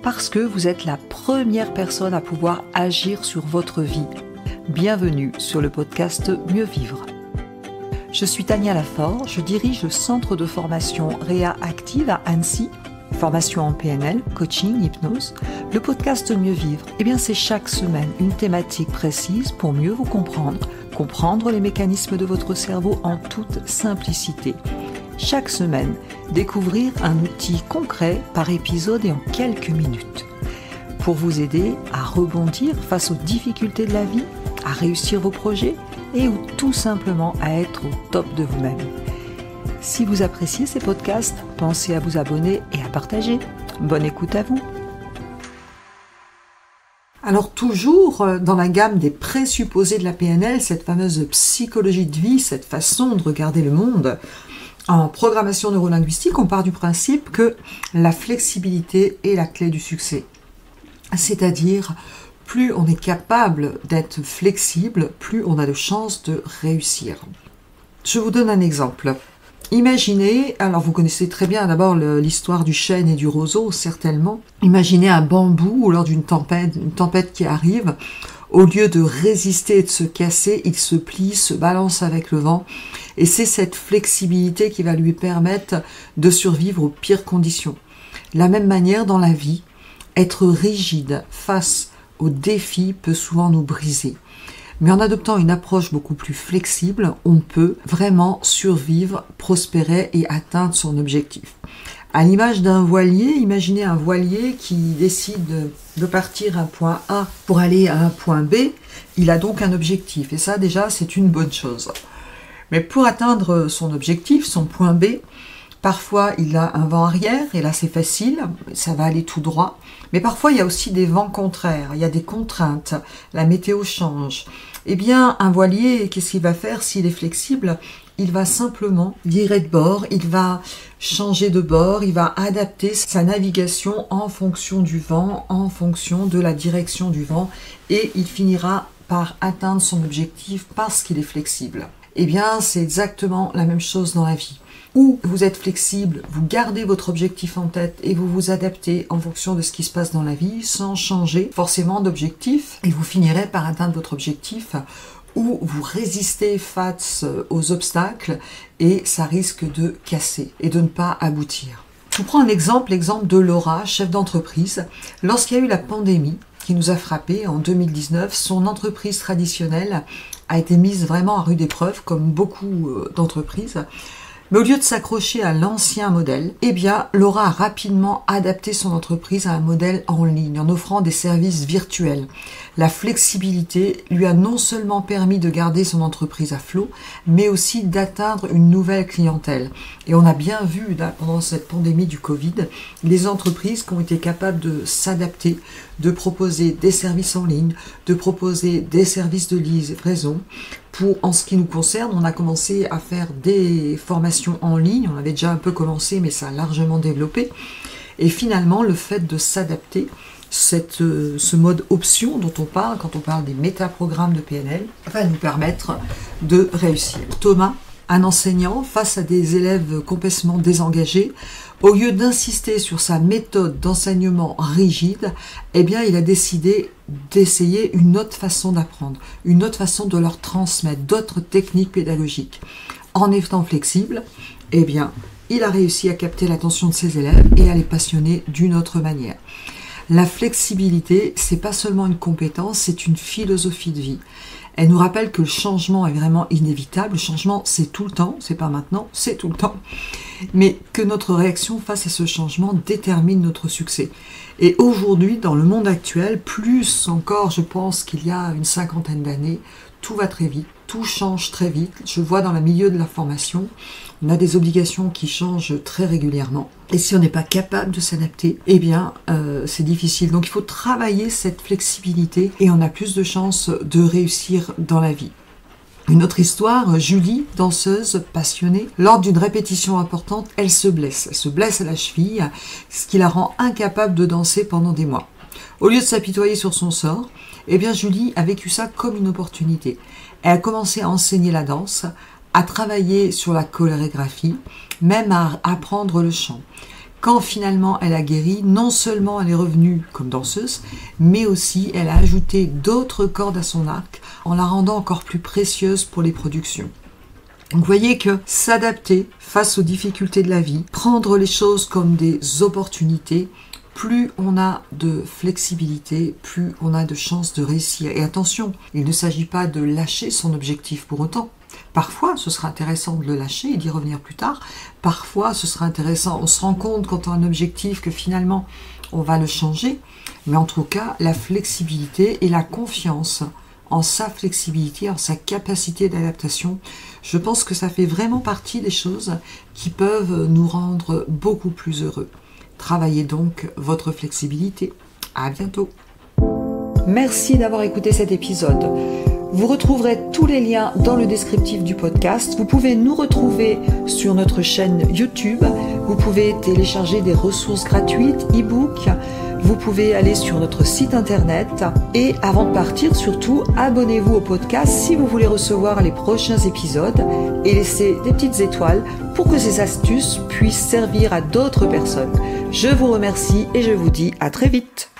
parce que vous êtes la première personne à pouvoir agir sur votre vie. Bienvenue sur le podcast Mieux Vivre. Je suis Tania Lafort, je dirige le centre de formation Réa Active à Annecy, formation en PNL, coaching, hypnose. Le podcast Mieux Vivre, c'est chaque semaine une thématique précise pour mieux vous comprendre les mécanismes de votre cerveau en toute simplicité. Chaque semaine, découvrir un outil concret par épisode et en quelques minutes. Pour vous aider à rebondir face aux difficultés de la vie, à réussir vos projets et ou tout simplement à être au top de vous-même. Si vous appréciez ces podcasts, pensez à vous abonner et à partager. Bonne écoute à vous. Alors toujours dans la gamme des présupposés de la PNL, cette fameuse psychologie de vie, cette façon de regarder le monde, en programmation neurolinguistique, on part du principe que la flexibilité est la clé du succès. C'est-à-dire, plus on est capable d'être flexible, plus on a de chances de réussir. Je vous donne un exemple. Imaginez, alors vous connaissez très bien d'abord l'histoire du chêne et du roseau, certainement. Imaginez un bambou lors d'une tempête, une tempête qui arrive. Au lieu de résister et de se casser, il se plie, se balance avec le vent. Et c'est cette flexibilité qui va lui permettre de survivre aux pires conditions. De la même manière, dans la vie, être rigide face aux défis peut souvent nous briser. Mais en adoptant une approche beaucoup plus flexible, on peut vraiment survivre, prospérer et atteindre son objectif. À l'image d'un voilier, imaginez un voilier qui décide de partir à un point A pour aller à un point B. Il a donc un objectif et ça déjà c'est une bonne chose. Mais pour atteindre son objectif, son point B, parfois il a un vent arrière et là c'est facile, ça va aller tout droit. Mais parfois il y a aussi des vents contraires, il y a des contraintes, la météo change. Un voilier, qu'est-ce qu'il va faire s'il est flexible ? Il va simplement virer de bord, il va changer de bord, il va adapter sa navigation en fonction du vent, en fonction de la direction du vent et il finira par atteindre son objectif parce qu'il est flexible. C'est exactement la même chose dans la vie. Où vous êtes flexible, vous gardez votre objectif en tête et vous vous adaptez en fonction de ce qui se passe dans la vie sans changer forcément d'objectif et vous finirez par atteindre votre objectif où vous résistez face aux obstacles et ça risque de casser et de ne pas aboutir. Je vous prends un exemple, l'exemple de Laura, chef d'entreprise. Lorsqu'il y a eu la pandémie qui nous a frappés en 2019, son entreprise traditionnelle a été mise vraiment à rude épreuve, comme beaucoup d'entreprises. Mais au lieu de s'accrocher à l'ancien modèle, Laura a rapidement adapté son entreprise à un modèle en ligne, en offrant des services virtuels. La flexibilité lui a non seulement permis de garder son entreprise à flot, mais aussi d'atteindre une nouvelle clientèle. Et on a bien vu, pendant cette pandémie du Covid, les entreprises qui ont été capables de s'adapter, de proposer des services en ligne, de proposer des services de livraison. En ce qui nous concerne, on a commencé à faire des formations en ligne. On avait déjà un peu commencé, mais ça a largement développé. Et finalement, le fait de s'adapter, ce mode option dont on parle quand on parle des métaprogrammes de PNL, va nous permettre de réussir. Thomas, un enseignant, face à des élèves complètement désengagés, au lieu d'insister sur sa méthode d'enseignement rigide, il a décidé d'essayer une autre façon d'apprendre, une autre façon de leur transmettre, d'autres techniques pédagogiques. En étant flexible, il a réussi à capter l'attention de ses élèves et à les passionner d'une autre manière. La flexibilité, c'est pas seulement une compétence, c'est une philosophie de vie. Elle nous rappelle que le changement est vraiment inévitable. Le changement, c'est tout le temps, c'est pas maintenant, c'est tout le temps. Mais que notre réaction face à ce changement détermine notre succès. Et aujourd'hui, dans le monde actuel, plus encore, je pense qu'il y a une cinquantaine d'années, tout va très vite, tout change très vite. Je vois dans le milieu de la formation, on a des obligations qui changent très régulièrement. Et si on n'est pas capable de s'adapter, c'est difficile. Donc il faut travailler cette flexibilité et on a plus de chances de réussir dans la vie. Une autre histoire, Julie, danseuse passionnée, lors d'une répétition importante, elle se blesse. Elle se blesse à la cheville, ce qui la rend incapable de danser pendant des mois. Au lieu de s'apitoyer sur son sort, Julie a vécu ça comme une opportunité. Elle a commencé à enseigner la danse, à travailler sur la chorégraphie, même à apprendre le chant. quand finalement elle a guéri, non seulement elle est revenue comme danseuse, mais aussi elle a ajouté d'autres cordes à son arc en la rendant encore plus précieuse pour les productions. Donc vous voyez que s'adapter face aux difficultés de la vie, prendre les choses comme des opportunités, plus on a de flexibilité, plus on a de chances de réussir. Et attention, il ne s'agit pas de lâcher son objectif pour autant. Parfois, ce sera intéressant de le lâcher et d'y revenir plus tard. Parfois, ce sera intéressant, on se rend compte quand on a un objectif que finalement, on va le changer. Mais en tout cas, la flexibilité et la confiance en sa flexibilité, en sa capacité d'adaptation, je pense que ça fait vraiment partie des choses qui peuvent nous rendre beaucoup plus heureux. Travaillez donc votre flexibilité. À bientôt. Merci d'avoir écouté cet épisode. Vous retrouverez tous les liens dans le descriptif du podcast. Vous pouvez nous retrouver sur notre chaîne YouTube. Vous pouvez télécharger des ressources gratuites, e-books. Vous pouvez aller sur notre site internet. Et avant de partir, surtout, abonnez-vous au podcast si vous voulez recevoir les prochains épisodes et laissez des petites étoiles pour que ces astuces puissent servir à d'autres personnes. Je vous remercie et je vous dis à très vite.